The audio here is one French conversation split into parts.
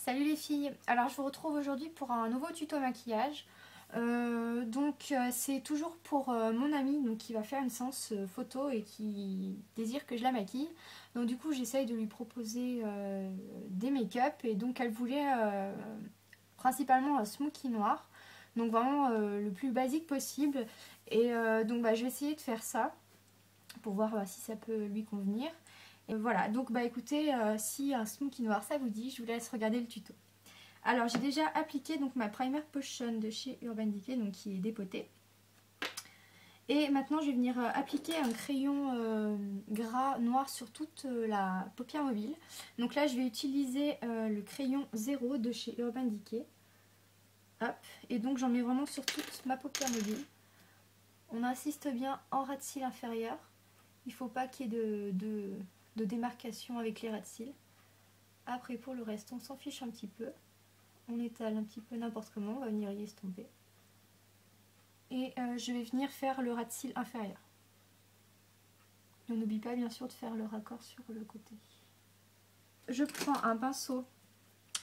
Salut les filles, alors je vous retrouve aujourd'hui pour un nouveau tuto maquillage. C'est toujours pour mon amie donc, qui va faire une séance photo et qui désire que je la maquille. Donc du coup j'essaye de lui proposer des make-up et donc elle voulait principalement un smoky noir. Donc vraiment le plus basique possible. Et je vais essayer de faire ça pour voir si ça peut lui convenir. Et voilà, donc écoutez, si un smoky noir ça vous dit, je vous laisse regarder le tuto. Alors j'ai déjà appliqué donc ma primer potion de chez Urban Decay, donc qui est dépotée. Et maintenant je vais venir appliquer un crayon gras noir sur toute la paupière mobile. Donc là je vais utiliser le crayon 0 de chez Urban Decay. Hop, et donc j'en mets vraiment sur toute ma paupière mobile. On insiste bien en ras de cils inférieur. Il ne faut pas qu'il y ait de démarcation avec les ras de cils. Après pour le reste on s'en fiche un petit peu. On étale un petit peu n'importe comment, on va venir y estomper. Et je vais venir faire le ras de cils inférieur. On n'oublie pas bien sûr de faire le raccord sur le côté. Je prends un pinceau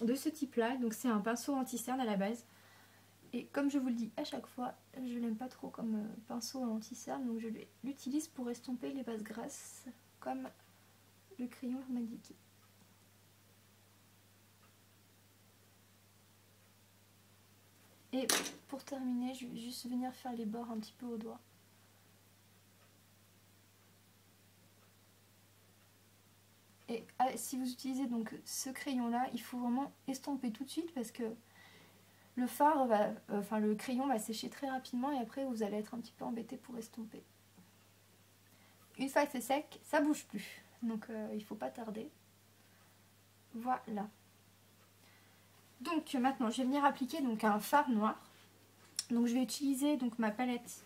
de ce type là, donc c'est un pinceau anti-cerne à la base. Et comme je vous le dis à chaque fois, je l'aime pas trop comme pinceau anti-cerne, donc je l'utilise pour estomper les bases grasses comme le crayon Urban Decay. Et pour terminer, je vais juste venir faire les bords un petit peu au doigt. Et si vous utilisez donc ce crayon là, il faut vraiment estomper tout de suite parce que le fard va, le crayon va sécher très rapidement et après vous allez être un petit peu embêté pour estomper. Une fois que c'est sec, ça bouge plus, donc il ne faut pas tarder. Voilà. Donc maintenant je vais venir appliquer donc un fard noir. Donc je vais utiliser donc ma palette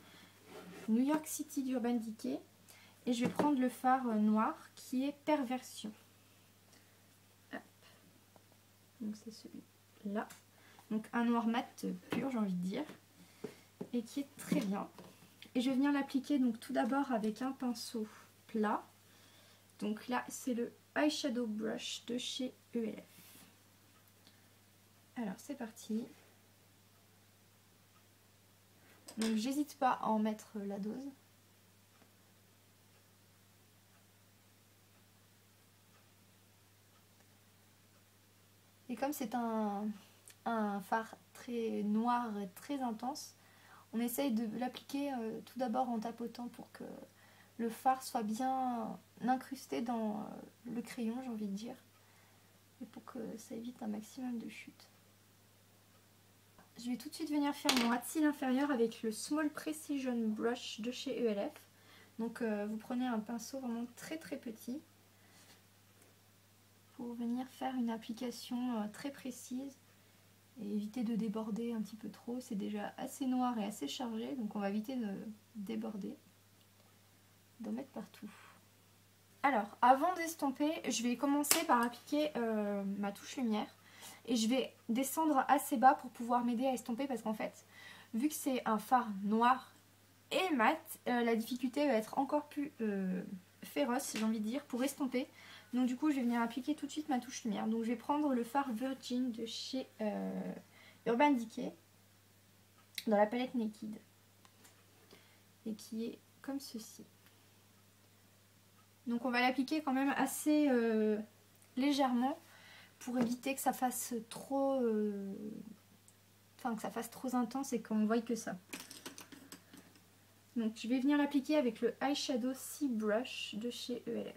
New York City d'Urban Decay et je vais prendre le fard noir qui est Perversion. Hop. Donc c'est celui-là. Donc un noir mat pur, j'ai envie de dire, et qui est très bien. Et je vais venir l'appliquer donc tout d'abord avec un pinceau plat. Donc là c'est le eyeshadow brush de chez ELF. Alors c'est parti. Donc j'hésite pas à en mettre la dose. Et comme c'est un fard très noir et très intense, on essaye de l'appliquer tout d'abord en tapotant pour que le fard soit bien incrusté dans le crayon, j'ai envie de dire, et pour que ça évite un maximum de chute. Je vais tout de suite venir faire mon ras de cils inférieur avec le Small Precision Brush de chez ELF. Donc vous prenez un pinceau vraiment très très petit pour venir faire une application très précise et éviter de déborder un petit peu trop. C'est déjà assez noir et assez chargé, donc on va éviter de déborder, d'en mettre partout. Alors avant d'estomper, je vais commencer par appliquer ma touche lumière et je vais descendre assez bas pour pouvoir m'aider à estomper parce qu'en fait, vu que c'est un fard noir et mat, la difficulté va être encore plus féroce, j'ai envie de dire, pour estomper. Donc du coup, je vais venir appliquer tout de suite ma touche lumière. Donc je vais prendre le fard Virgin de chez Urban Decay dans la palette Naked et qui est comme ceci. Donc on va l'appliquer quand même assez légèrement pour éviter que ça fasse trop intense et qu'on voie que ça. Donc je vais venir l'appliquer avec le eyeshadow Sea Brush de chez ELF.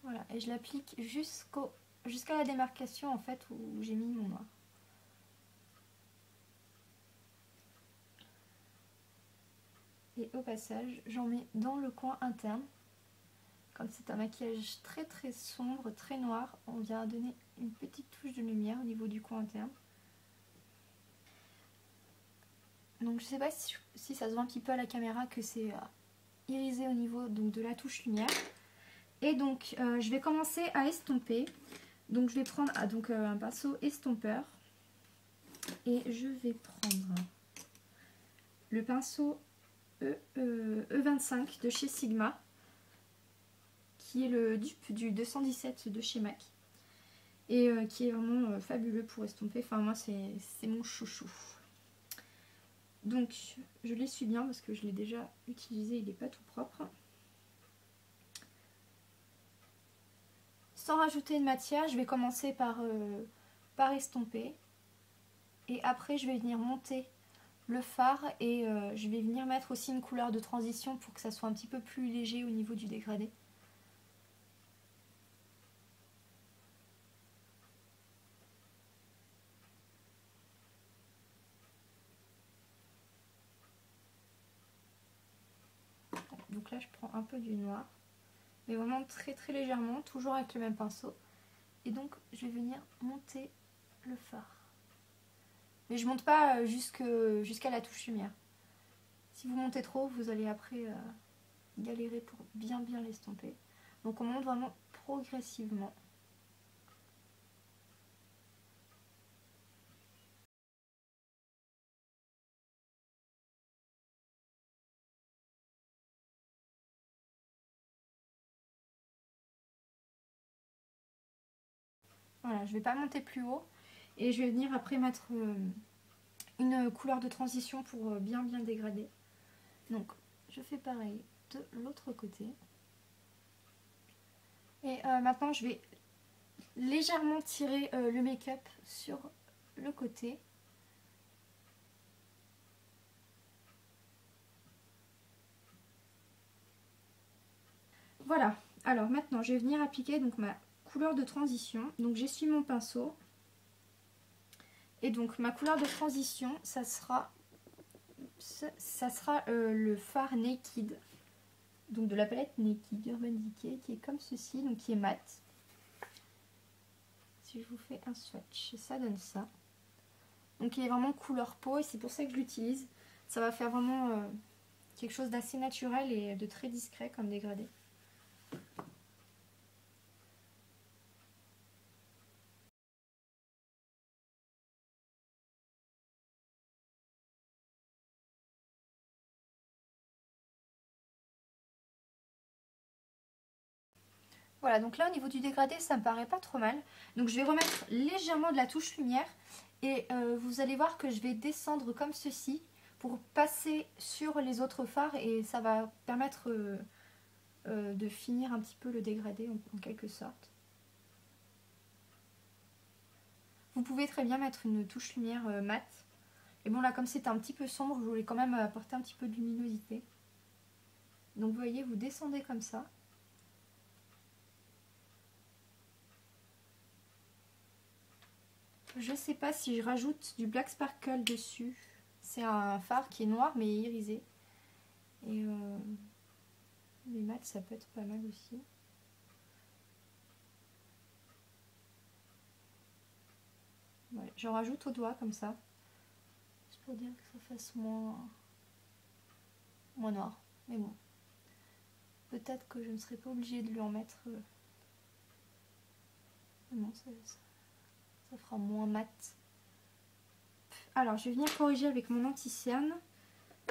Voilà, et je l'applique jusqu'à la démarcation en fait où j'ai mis mon noir. Et au passage, j'en mets dans le coin interne. Comme c'est un maquillage très très sombre, très noir, on vient donner une petite touche de lumière au niveau du coin interne. Donc je sais pas si ça se voit un petit peu à la caméra que c'est irisé au niveau donc, de la touche lumière. Et donc je vais commencer à estomper. Donc je vais prendre un pinceau estompeur. Et je vais prendre le pinceau E25 de chez Sigma, qui est le dupe du 217 de chez MAC, et qui est vraiment fabuleux pour estomper. Enfin, moi, c'est mon chouchou. Donc, je l'essuie bien parce que je l'ai déjà utilisé, il n'est pas tout propre. Sans rajouter de matière, je vais commencer par estomper. Et après, je vais venir monter le fard et je vais venir mettre aussi une couleur de transition pour que ça soit un petit peu plus léger au niveau du dégradé. Donc là, je prends un peu du noir, mais vraiment très très légèrement, toujours avec le même pinceau. Et donc, je vais venir monter le fard. Mais je monte pas jusqu'à la touche lumière. Si vous montez trop, vous allez après galérer pour bien l'estomper. Donc on monte vraiment progressivement. Voilà, je vais pas monter plus haut. Et je vais venir après mettre une couleur de transition pour bien dégrader. Donc je fais pareil de l'autre côté. Et maintenant je vais légèrement tirer le make-up sur le côté. Voilà, alors maintenant je vais venir appliquer donc ma couleur de transition. Donc j'essuie mon pinceau. Et donc ma couleur de transition, ça sera le fard Naked. Donc de la palette Naked Urban Decay qui est comme ceci, donc qui est mat. Si je vous fais un swatch, ça donne ça. Donc il est vraiment couleur peau et c'est pour ça que je l'utilise. Ça va faire vraiment quelque chose d'assez naturel et de très discret comme dégradé. Voilà, donc là au niveau du dégradé, ça me paraît pas trop mal. Donc je vais remettre légèrement de la touche lumière et vous allez voir que je vais descendre comme ceci pour passer sur les autres fards et ça va permettre de finir un petit peu le dégradé en quelque sorte. Vous pouvez très bien mettre une touche lumière mat. Et bon là comme c'est un petit peu sombre, je voulais quand même apporter un petit peu de luminosité. Donc vous voyez, vous descendez comme ça. Je sais pas si je rajoute du Black Sparkle dessus. C'est un fard qui est noir mais irisé. Et les mats ça peut être pas mal aussi. Ouais, j'en rajoute au doigt comme ça. Juste pour dire que ça fasse moins noir. Mais bon. Peut-être que je ne serai pas obligée de lui en mettre. Non, ça fera moins mat. Alors, je vais venir corriger avec mon anti-cerne.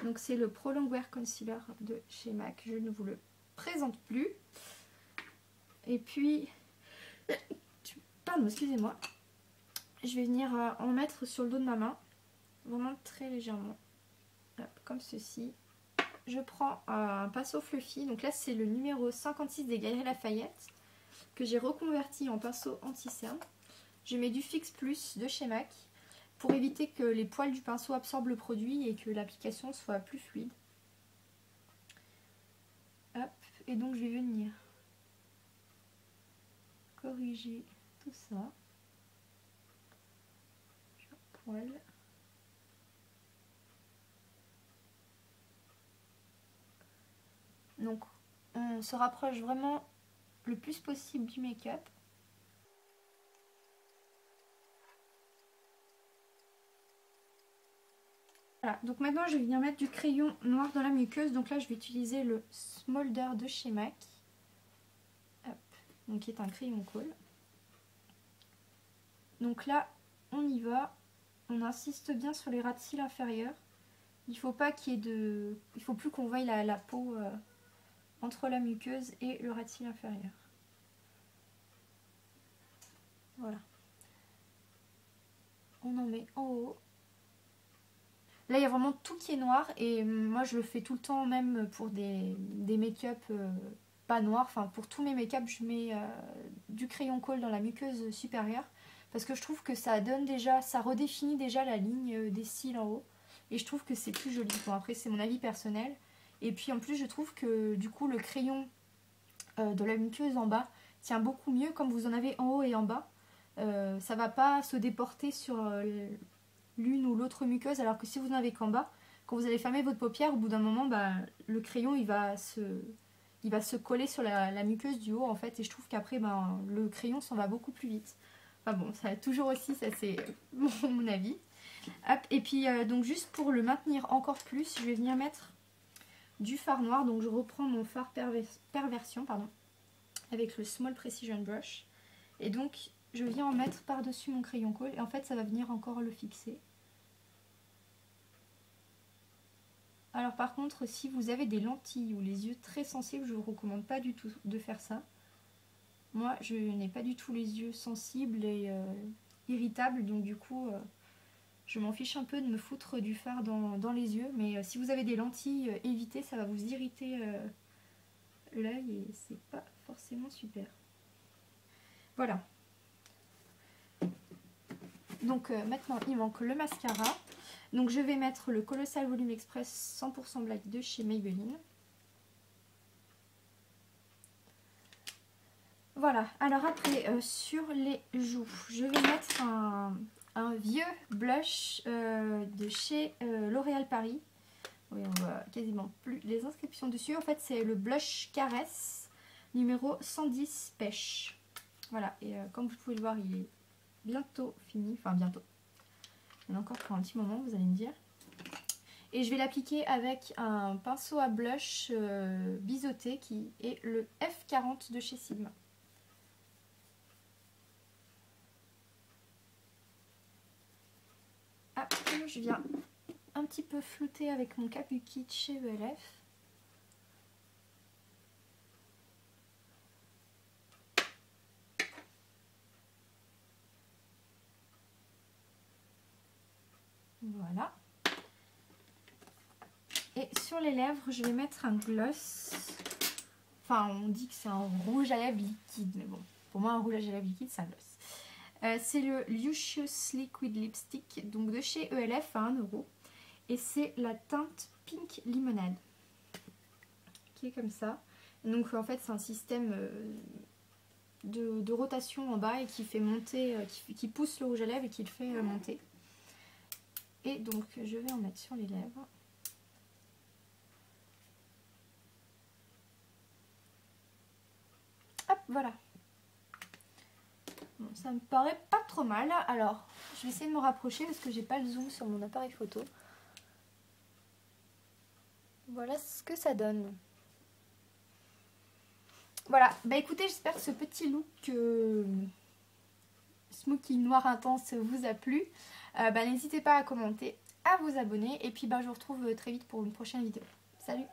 Donc, c'est le Pro Longwear Concealer de chez MAC. Je ne vous le présente plus. Et puis, pardon, excusez-moi. Je vais venir en mettre sur le dos de ma main. Vraiment très légèrement. Hop, comme ceci. Je prends un pinceau fluffy. Donc là, c'est le numéro 56 des Galeries Lafayette. Que j'ai reconverti en pinceau anti-cerne. Je mets du Fix Plus de chez MAC. Pour éviter que les poils du pinceau absorbent le produit et que l'application soit plus fluide. Hop, et donc je vais venir corriger tout ça. Poil. Donc on se rapproche vraiment le plus possible du make-up. Voilà, donc maintenant je vais venir mettre du crayon noir dans la muqueuse. Donc là je vais utiliser le Smolder de chez MAC. Hop, donc qui est un crayon colle. Donc là on y va. On insiste bien sur les ras de cils inférieurs. Il faut pas qu'il y ait de... Il faut plus qu'on voie la peau entre la muqueuse et le ras de cils inférieur. Voilà. On en met en haut. Là, il y a vraiment tout qui est noir et moi, je le fais tout le temps, même pour des make-up pas noirs. Enfin, pour tous mes make-up, je mets du crayon colle dans la muqueuse supérieure parce que je trouve que ça donne déjà, ça redéfinit déjà la ligne des cils en haut et je trouve que c'est plus joli. Bon, après, c'est mon avis personnel. Et puis, en plus, je trouve que du coup, le crayon de la muqueuse en bas tient beaucoup mieux comme vous en avez en haut et en bas. Ça va pas se déporter sur l'une ou l'autre muqueuse, alors que si vous n'avez qu'en bas, quand vous allez fermer votre paupière, au bout d'un moment, bah, le crayon il va se coller sur la muqueuse du haut en fait, et je trouve qu'après ben, le crayon s'en va beaucoup plus vite. Enfin bon, ça toujours aussi, ça c'est mon avis. Hop, et puis donc juste pour le maintenir encore plus, je vais venir mettre du fard noir. Donc je reprends mon fard perversion pardon, avec le Small Precision Brush. Et donc je viens en mettre par-dessus mon crayon colle et en fait ça va venir encore le fixer. Alors par contre, si vous avez des lentilles ou les yeux très sensibles, je ne vous recommande pas du tout de faire ça. Moi, je n'ai pas du tout les yeux sensibles et irritables, donc du coup, je m'en fiche un peu de me foutre du fard dans les yeux. Mais si vous avez des lentilles, évitez, ça va vous irriter l'œil et c'est pas forcément super. Voilà. Donc maintenant, il manque le mascara. Donc je vais mettre le Colossal Volume Express 100% Black de chez Maybelline. Voilà, alors après sur les joues, je vais mettre un vieux blush de chez L'Oréal Paris. Oui, on voit quasiment plus les inscriptions dessus. En fait, c'est le blush Caresse numéro 110 Pêche. Voilà, et comme vous pouvez le voir, il est bientôt fini. Enfin, bientôt. Il y en a encore pour un petit moment, vous allez me dire. Et je vais l'appliquer avec un pinceau à blush biseauté qui est le F40 de chez Sigma. Après, je viens un petit peu flouter avec mon Kabuki de chez ELF. Voilà. Et sur les lèvres, je vais mettre un gloss. Enfin, on dit que c'est un rouge à lèvres liquide, mais bon, pour moi, un rouge à lèvres liquide, c'est un gloss. C'est le Lucious Liquid Lipstick, donc de chez ELF à 1 €. Et c'est la teinte Pink Limonade, qui est comme ça. Donc en fait, c'est un système de rotation en bas et qui fait monter, qui pousse le rouge à lèvres et qui le fait monter. Et donc, je vais en mettre sur les lèvres. Hop, voilà. Bon, ça me paraît pas trop mal. Alors, je vais essayer de me rapprocher parce que j'ai pas le zoom sur mon appareil photo. Voilà ce que ça donne. Voilà, bah écoutez, j'espère que ce petit look smoky noir intense vous a plu. Bah, n'hésitez pas à commenter, à vous abonner et puis bah, je vous retrouve très vite pour une prochaine vidéo. Salut!